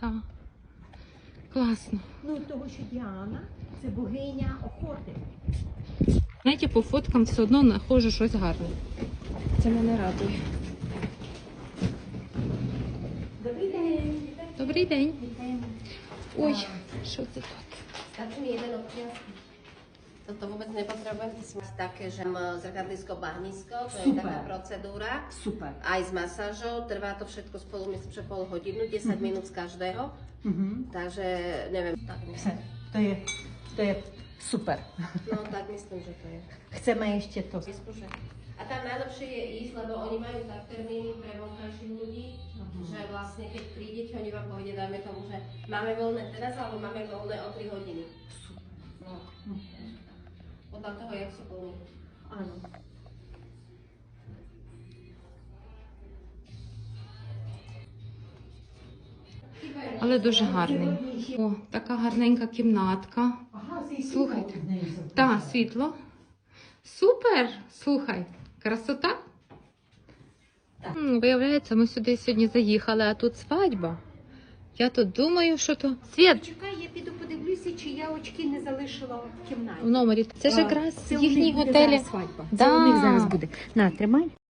Так. Класно. Ну, того, що Діана – це богиня охоти. Знаєте, по фоткам все одно знаходжу щось гарне. Це мене радує. Добрий день. Добрий день. Вітаємо. Ой, що це тут? Stačí mi jeden občiansky. Toto vôbec nepotrebujem, to sú také, že zrkadlisko, bahnisko, to je Super. taká procedúra. Super. Aj s masážou, trvá to všetko spolu, myslím, že pol hodinu, 10 minút z každého. Takže neviem, tak Все, myslím. то є супер. No tak myslím, že to je. Chceme ще to. Vyskúšať. A tam najlepšie je ísť, lebo oni majú tak termíny pre vonkajších ľudí, že vlastne keď prídete, oni vám povedia, dajme tomu, že máme voľné teraz, alebo máme voľné o 3 hodiny. No. Podľa toho, jak sú plní. Áno. Але дуже гарний. О, така гарненька кімнатка. Слухайте. Так, світло. Супер! Слухай, красота. Виявляється, ми сюди сьогодні заїхали, а тут свадьба. Я тут думаю, що то... Світ! Чекай, я піду подивлюся, чи я очки не залишила в кімнаті. В номері. Це ж якраз Це у їхній них буде готелі. зараз свадьба. Це Да. у них зараз буде. На, тримай.